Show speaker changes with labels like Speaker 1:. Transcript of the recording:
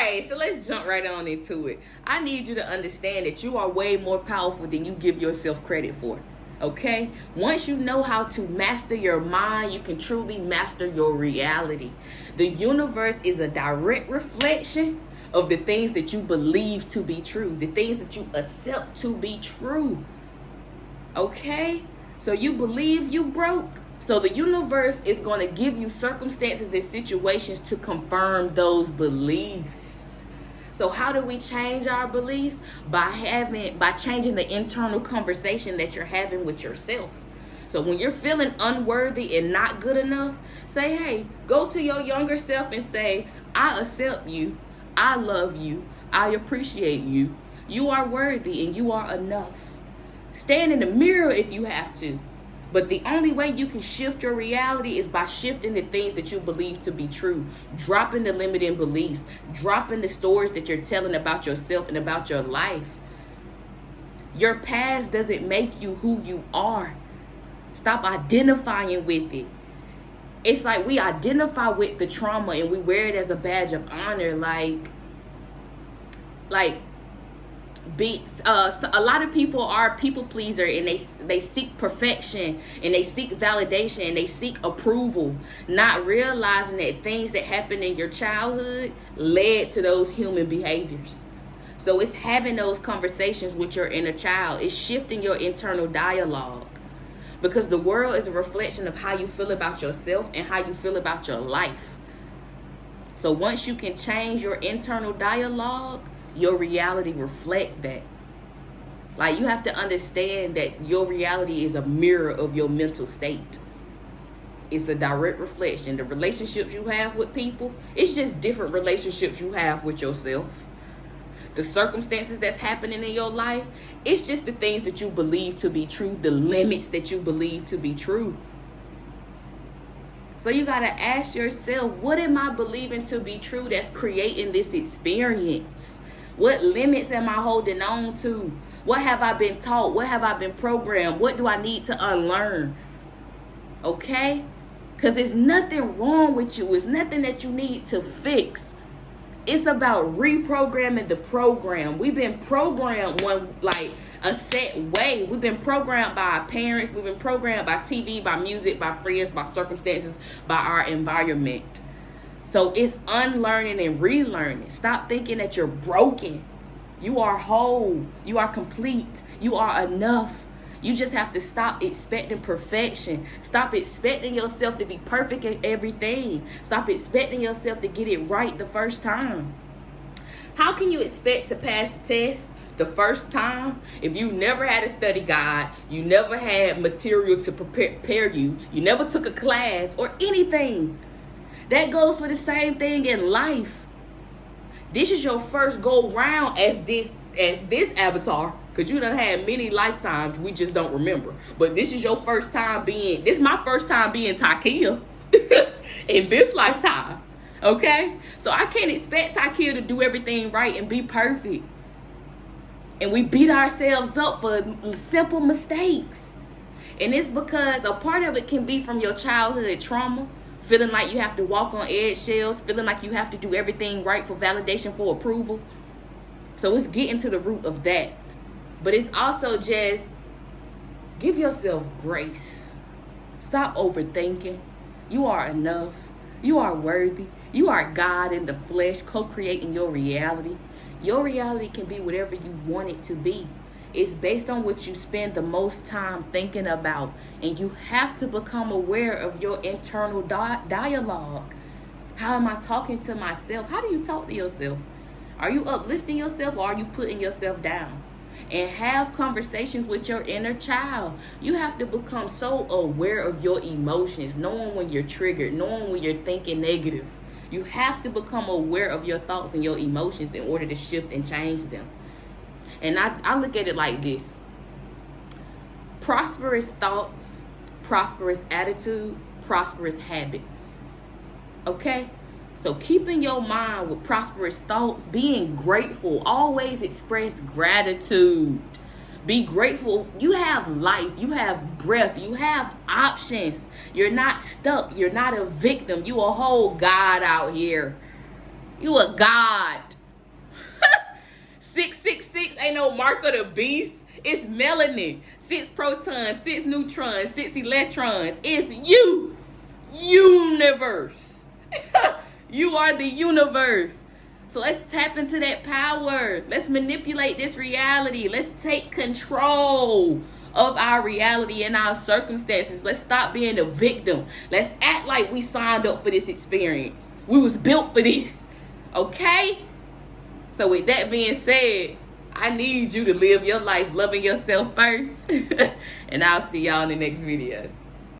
Speaker 1: right, so let's jump right on into it. I need you to understand that you are way more powerful than you give yourself credit for. Okay? Once you know how to master your mind, you can truly master your reality. The universe is a direct reflection of the things that you believe to be true, the things that you accept to be true. Okay? So you believe you broke. So the universe is going to give you circumstances and situations to confirm those beliefs. So how do we change our beliefs? By changing the internal conversation that you're having with yourself. So when you're feeling unworthy and not good enough, say, hey, go to your younger self and say, I accept you. I love you. I appreciate you. You are worthy and you are enough. Stand in the mirror if you have to. But the only way you can shift your reality is by shifting the things that you believe to be true. Dropping the limiting beliefs. Dropping the stories that you're telling about yourself and about your life. Your past doesn't make you who you are. Stop identifying with it. It's like we identify with the trauma and we wear it as a badge of honor. A lot of people are people pleaser and they seek perfection and they seek validation and they seek approval, not realizing that things that happened in your childhood led to those human behaviors. So it's having those conversations with your inner child. It's shifting your internal dialogue, because the world is a reflection of how you feel about yourself and how you feel about your life. So once you can change your internal dialogue, your reality reflect that. Like, you have to understand that your reality is a mirror of your mental state. It's a direct reflection. The relationships you have with people, it's just different relationships you have with yourself. The circumstances that's happening in your life, it's just the things that you believe to be true, the limits that you believe to be true. So you got to ask yourself, what am I believing to be true that's creating this experience? What limits am I holding on to? What have I been taught? What have I been programmed? What do I need to unlearn? Okay? Because there's nothing wrong with you. It's nothing that you need to fix. It's about reprogramming the program. We've been programmed a set way. We've been programmed by our parents. We've been programmed by TV, by music, by friends, by circumstances, by our environment. So it's unlearning and relearning. Stop thinking that you're broken. You are whole. You are complete. You are enough. You just have to stop expecting perfection. Stop expecting yourself to be perfect at everything. Stop expecting yourself to get it right the first time. How can you expect to pass the test the first time if you never had a study guide, you never had material to prepare you, you never took a class or anything? That goes for the same thing in life. This is your first go round as this avatar, because you done had many lifetimes, we just don't remember. But this is your first time this is my first time being Takia in this lifetime. Okay? So I can't expect Takia to do everything right and be perfect. And we beat ourselves up for simple mistakes. And it's because a part of it can be from your childhood trauma. Feeling like you have to walk on eggshells, feeling like you have to do everything right for validation, for approval. So it's getting to the root of that. But it's also just give yourself grace. Stop overthinking. You are enough. You are worthy. You are God in the flesh, co-creating your reality. Your reality can be whatever you want it to be. It's based on what you spend the most time thinking about. And you have to become aware of your internal dialogue. How am I talking to myself? How do you talk to yourself? Are you uplifting yourself or are you putting yourself down? And have conversations with your inner child. You have to become so aware of your emotions, knowing when you're triggered, knowing when you're thinking negative. You have to become aware of your thoughts and your emotions in order to shift and change them. And I look at it like this. Prosperous thoughts, prosperous attitude, prosperous habits. Okay? So keeping your mind with prosperous thoughts, being grateful, always express gratitude. Be grateful. You have life. You have breath. You have options. You're not stuck. You're not a victim. You a whole God out here. You a God. ain't no mark of the beast. It's melanin. 6 protons, 6 neutrons, 6 electrons. It's you. Universe. You are the universe. So let's tap into that power. Let's manipulate this reality. Let's take control of our reality and our circumstances. Let's stop being a victim. Let's act like we signed up for this experience. We was built for this. Okay? So with that being said, I need you to live your life loving yourself first. And I'll see y'all in the next video.